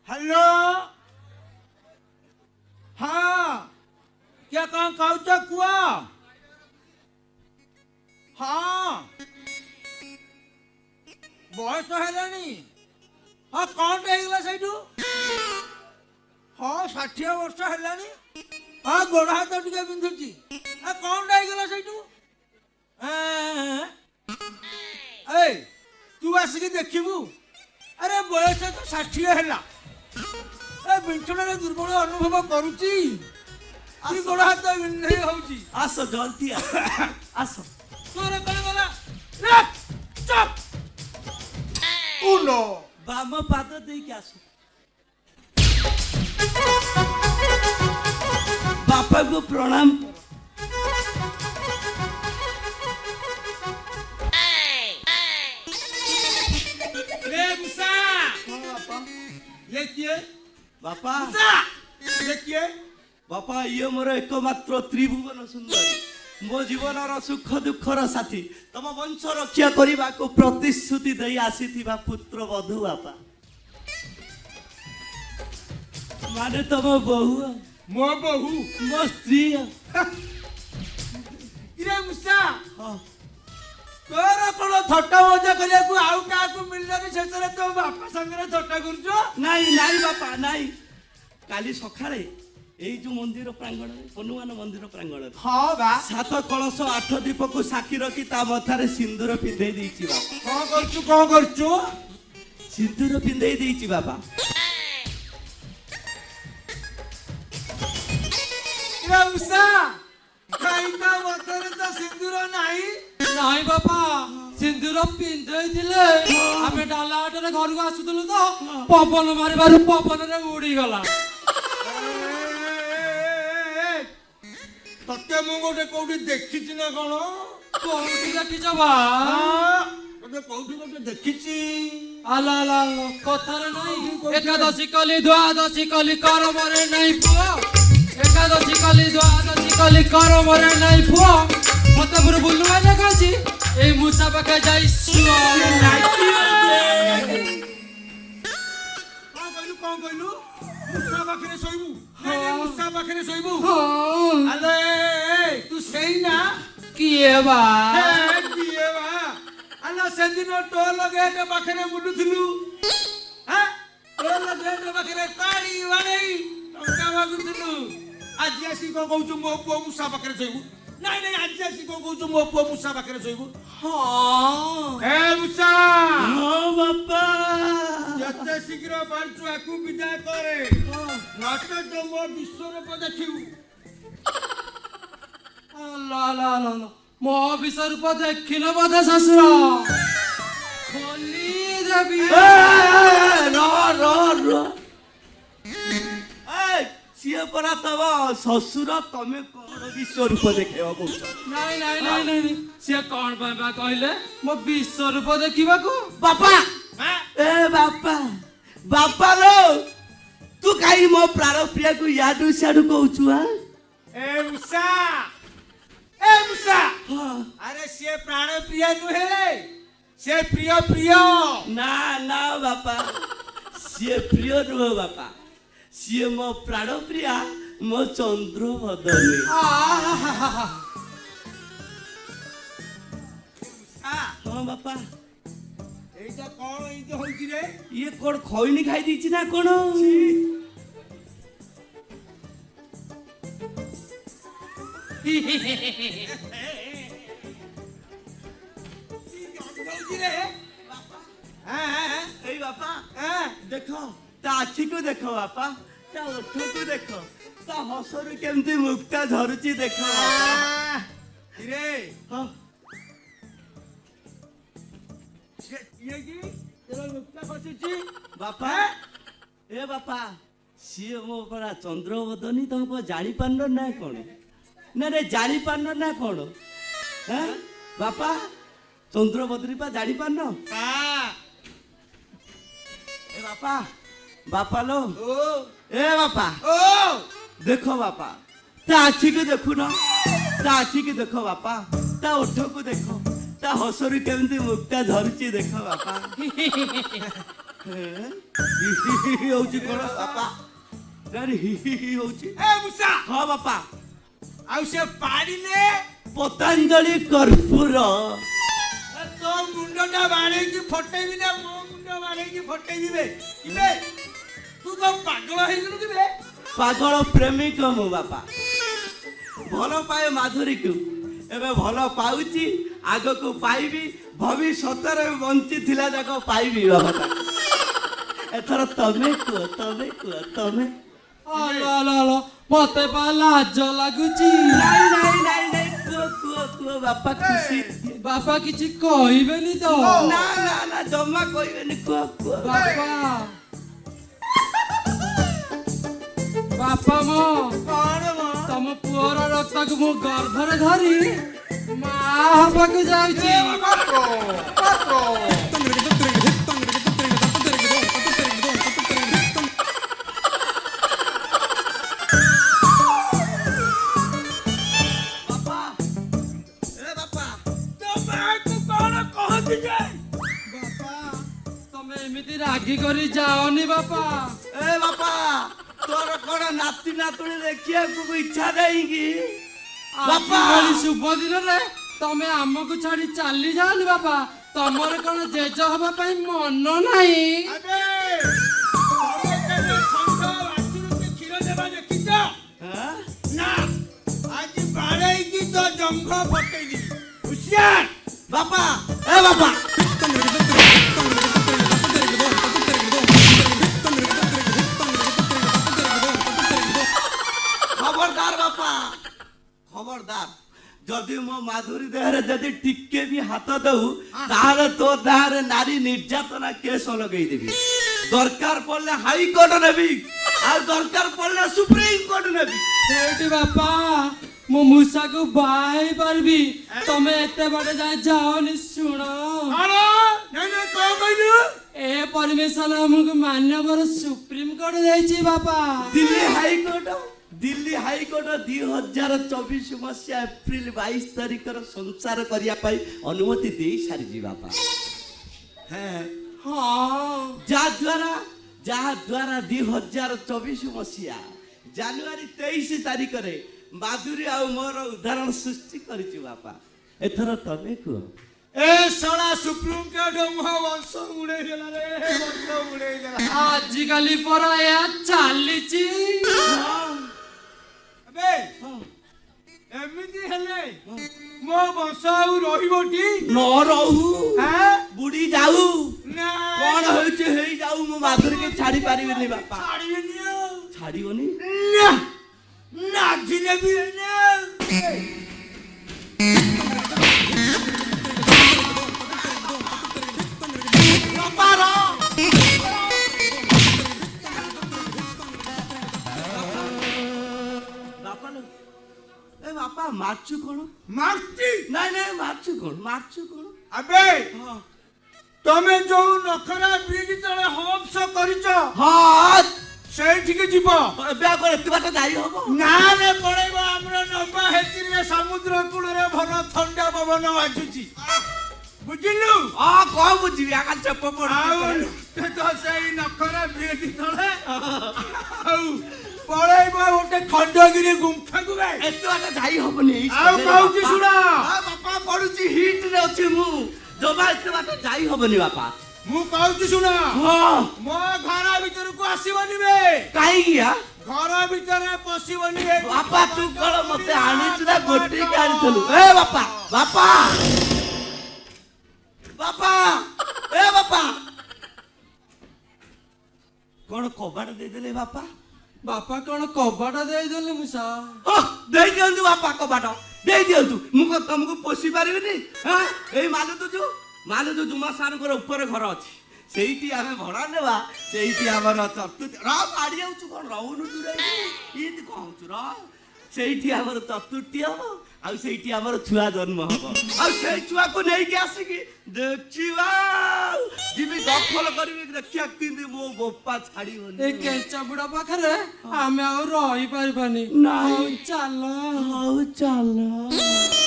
Hello हाँ क्या कौन कहूच कुआ हाँ बयस है हाँ कौन होगा से हाँ 60 वर्ष है हाँ गोड़ हाथ टे बिंधुची कौन होगा से तू आसिक देखबू अरे बयस तो 60 है बिछुण दुर्बल अनुभव करुची गोड़ हाथ बिंधे होची आस जल्दी आस तोरे कौन गला चुप उलो बाम पाद दे के आस बापा को प्रणाम बापा देखिए बापा ये मोर एकमात्र त्रिभुवन सुंदरी मो जीवन सुख दुखर साथी तम वंश रक्षा करने को प्रतिश्रुति दे आसीथिबा पुत्र वधु बापा माने तम बहु मो बहु मो स्त्री इरे मुसा तोर कोन थट्टा मजा करिया को आउ का को मिललानी सेतरे तो बापा संगरे थट्टा करजो नहीं नहीं बापा नहीं काली सखाळे एई जो मंदिर प्रांगण हनुमान मंदिर प्रांगण हां बा 7 कलश 8 दीप को साक्षी रखी ता मथारे सिंदूर पिंधे देइची बापा कौन करचु सिंदूर पिंधे देइची बाबा इरे मुसा काईका मथरे तो सिंदूर नाही नहीं बापा सिंदूर पिंधे दिले आमे डालाटरे घर को आसुतलु तो पवन मारिबारु पवन रे उड़ी गला तते मु गोटे कोठी देखिछि ना कोन कोठी देखिछ बा तते कोठी गोटे देखिछि आला आला कथारे नहीं एकादशी कली द्वादशी कली कर मरे नहीं पुओ एकादशी कली द्वादशी कली कर मरे नहीं पुओ मते पुर बुलवा ना कहछि ए मुसा पाखे जाई सुआ कौन कहलु मुसा पाखरे सोइबू मुसा पाखरे सोइबू हां अले तू सही ना किए बा किए बा अला सेदिन टोल गेट पाखरे बुलुथलु हां टोल गेट पाखरे ताड़ी वाणी टंका मागुथलु आज आसी को कहू मो पुओ मुसा पाखरे सोइबू नहीं नहीं आज आसी को कहू मो पुओ मुसा पाखरे सोइबू हां ए मुसा हां बापा जते शीघ्र बांचु आकु विदाय करे नाटक तो मो विश्वरूप देखिबू ला ला ला मो विश्वरूप देखिन बोधे ससुर खोली देवी रो सिए परा तब ससुर तमे कौन विश्वरूप देखेब कौच नहीं नहीं नहीं नहीं से कौन पाइबा कहले मो विश्वरूप देखिबा को बापा ए बापा बापा रो तू काई मो प्राण प्रिया को यादू साडू कहूछु हां ए मुसा अरे से प्राण प्रिय नुहे से प्रिय प्रिय ना ना बापा सिए प्रिय रो बापा सिए मो प्राण प्रिया मो चंद्र बदनी हाँ बापा एटा कोन इते होइछि रे ये कोन खइनी खाई दीछि ना कोन बापा देखो ता आखी को देखो बापा ता ओठ को देखो ता हसरु केमती मुक्ता झरुची देखो रे हां ये की तेरा मुक्ता खसिछि बापा ए बापा सिए मो परा चंद्रवदनी तुमको जानी पान ना कोन ना रे जानी पान ना कोन हैं बापा चंद्रवदनी पा जानी पान ए बापा बापा लो ओ ए बापा ओ देखो बापा ता आखी को देखु ना ता आखी को देखो बापा ता ओठ को देखो ता हसरु केमती मुक्ता झरुची देखो बापा ହଉଛି କଣ ବାପା? ହଉଛି ଏ ମୂଷା ହଁ ବାପା। ଆଉ ସେ ପାଣିରେ ପତଞ୍ଜଳି କର୍ପୂର। ତୋ ମୁଣ୍ଡଟା ବାଡ଼େଇକି ଫଟେଇବି ନା ମୋ ମୁଣ୍ଡ ବାଡ଼େଇକି ଫଟେଇବି ବେ? ଇବେ ତୁ କଣ ପାଗଳ ହେଇଗଲୁ କି ବେ? ପାଗଳ ପ୍ରେମିକ ମୁଁ ବାପା। ଭଲ ପାଏ ମାଧୁରୀକୁ, ଏବେ ଭଲ ପାଉଛି, ଆଗକୁ ପାଇବି, ଭବିଷ୍ୟତରେ ବଞ୍ଚିଥିଲା ଯାକ ପାଇବି ବାପା। ଏଥର ତମେ କୁହ, ତମେ କୁହ, ତମେ। ଆଲୋ ମତେ ପା ଲାଜ ଲାଗୁଛି। ନାଇଁ ନାଇଁ ନାଇଁ ନାଇଁ, କୁହ କୁହ କୁହ ବାପା, ଖୁସି। ବାପା କିଛି କହିବେନି ତ? ନା ନା ନା, ଜମା କହିବେନି, କୁହ କୁହ। ବାପା ବାପା ମୋ କଣ ମ? ତମ ପୁଅର ରକ୍ତକୁ ମୁଁ ଗର୍ଭରେ ଧରି ମା ହବାକୁ ଯାଉଛି। ବାପା, ଏ ବାପା, ତୋ ମାଆକୁ କଣ କହନ୍ତି ଯେ? ବାପା ତମେ ଏମିତି ରାଗି କରି ଯାଅନି ବାପା। ଏ ବାପା, ତୋର କଣ ନାତି ନାତୁଣୀ ଦେଖିବାକୁ ଇଚ୍ଛା ନାହିଁ କି? ବାପା ଭଳି ଶୁଭ ଦିନରେ ତମେ ଆମକୁ ଛାଡି ଚାଲି ଯାଅନି ବାପା। ତମର କଣ ଜେଜ ହବା ପାଇଁ ମନ ନାହିଁ? ଆବେ ତମେ କେବେ ଷଣ୍ଢ ବାଛୁରୀକୁ କ୍ଷୀର ଦେବା ଦେଖିଛ? ହାଁ? ନା, ଆଜି ବାଡ଼େଇକି ତୋ ଜଙ୍ଘ ଫଟେଇବି। ହୁସିଆର ବାପା, ଏ ବାପା, ଖବରଦାର ବାପା, ଖବରଦାର। ଯଦି ମୋ ମାଧୁରୀ ଦେହରେ ଯଦି ଟିକେ ବି ହାତ ଦଉ, ତାହେଲେ ତୋ ଦେହରେ ନାରୀ ନିର୍ଯାତନା କେସ ଲଗେଇଦେବି। ଦରକାର ପଡିଲେ ହାଇକୋର୍ଟ ନେବି, ଆଉ ଦରକାର ପଡିଲେ ସୁପ୍ରିମକୋର୍ଟ ନେବି। ସେଇଠି ବାପା ମୁଁ ମୂଷାକୁ ବାହା ହେଇ ପାରିବି। ତମେ ଏତେ ବାଟ ଯାଏ ଯାଅନି। ଶୁଣ, କଣ? ନାଇଁ ନାଇଁ, କଣ କହିଲୁ? ଏ ପରମିଶନ ଆମକୁ ମାନ୍ୟବର ସୁପ୍ରିମକୋର୍ଟ ଦେଇଛି ବାପା। ଦିଲ୍ଲୀ ହାଇକୋର୍ଟ 2024 ମସିହା ଏପ୍ରିଲ 22 ତାରିଖର ସଂସାର କରିବା ପାଇଁ ଅନୁମତି ଦେଇ ସାରିଛି ବାପା। ହଁ ଯାହା ଦ୍ୱାରା 2024 ମସିହା ଜାନୁଆରୀ 23 ତାରିଖରେ ମାଧୁରୀ ଆଉ ମୋର ଉଦାହରଣ ସୃଷ୍ଟି କରିଛୁ ବାପା। ଏଥର ତମେ କୁହ। ଏ ଶଳା ସୁପ୍ରିମକୋର୍ଟ ମୋ ବଂଶ ଉଡେଇଦେଲା ରେ, ବଂଶ ଉଡେଇଦେଲା। ଆଜିକାଲି ପରା ଏହା ଚାଲିଛି। ଆବେ ଏମିତି ହେଲେ ମୋ ବଂଶ ଆଉ ରହିବଟି? ନ ରହୁ, ହାଁ? ବୁଢୀ ଯାଉ, ନା କଣ ହେଉଛି ହେଇଯାଉ, ମୁଁ ମାଧୁରୀକି ଛାଡି ପାରିବିନି ବାପା। ଛାଡ଼ିବିନି ଆଉ। ଛାଡିବନି? ନା, ନାଗି ନେବି ନା। ଏ ବାପା, ମାରଛୁ କଣ? ମାରୁଛି? ନାଇଁ ନାଇଁ, ମାରଛୁ କଣ? ମାରଛୁ କଣ? ଆବେ ହଁ ତମେ ଯୋଉ ନଖରା ବ୍ରିଜ ତଳେ ହମ୍ସ କରିଛ, ହଁ, ସେଇଠିକି ଯିବ। ଏବେ ଆଉ କଣ ଏତେ ବାଟ ଯାଇ ହବ? ଗାଁରେ ପଳେଇବ। ଆମର ନବା ହେତିରେ ସମୁଦ୍ର କୂଳରେ ଭଲ ଥଣ୍ଡା ପବନ ବାଜୁଛି, ବୁଝିଲୁ? ହଁ, କଣ ବୁଝିବି, ଆକା ଚେପ ଆଉ ପଡୁ। ତ ସେଇ ନଖରା ବ୍ରିଜ ତଳେ ଆଉ ପଳେଇବ ଗୋଟେ ଖଣ୍ଡଗିରି ଗୁମ୍ଫାକୁ। ଏତେ ବାଟ ଯାଇ ହବନି। ଆଉ କହୁଛି ଶୁଣ। ବାପା, ପଡୁଛି, ହିଟ ରେ ଅଛି ମୁଁ, ଜମା ଏତେ ବାଟ ଯାଇ ହବନି ବାପା। ମୁଁ କହୁଛି ଶୁଣ, ହଁ, ମୋ ଘର ଭିତରକୁ ଆସିବନି ବେ। କାହିଁକି? ଘର ଭିତରେ ପଶିବନି। ବାପା, ତୁ କଣ ମତେ ଆଣିଛୁ ନା ଗୋଟେଇକି ଆଣିଥିଲୁ? ଏ ବାପା, ବାପା, ବାପା, ଏ ବାପା, କଣ କବାଟ ଦେଇଦେଲେ ବାପା? ବାପା କଣ କବାଟ ଦେଇଦେଲେ ମୂଷା? ଦେଇ ଦିଅନ୍ତୁ ବାପା, କବାଟ ଦେଇ ଦିଅନ୍ତୁ। ମୁଁ କଣ ତମକୁ ପୋଷି ପାରିବିନି? ଏଇ ମାଲୁଦୁ ଜୁମା ସାରଙ୍କର ଉପରେ ଘର ଅଛି, ସେଇଠି ଆମେ ଭଡା ନେବା। ସେଇଠି ଆମର ଚତୁର୍ଥୀ ମାଡ଼ି ଯାଉଛୁ, କଣ ରହୁନୁ ତୁ? ଏମିତି କଣ ହଉଛୁ? ସେଇଠି ଆମର ଚତୁର୍ଥୀ ହବ, ଆଉ ସେଇଠି ଆମର ଛୁଆ ଜନ୍ମ ହବ, ଆଉ ସେଇ ଛୁଆକୁ ନେଇକି ଆସିକି ଦେଖିବା, ଯିବି ଦଖଲ କରିବି, ଦେଖିବା କେମିତି ମୋ ବୋପା ଛାଡିବନି। ଏ କେଞ୍ଚା ବୁଢା ପାଖରେ ଆମେ ଆଉ ରହିପାରିବାନି। ନାଇଁ। ହଉ ଚାଲ। ହଉ ଚାଲ।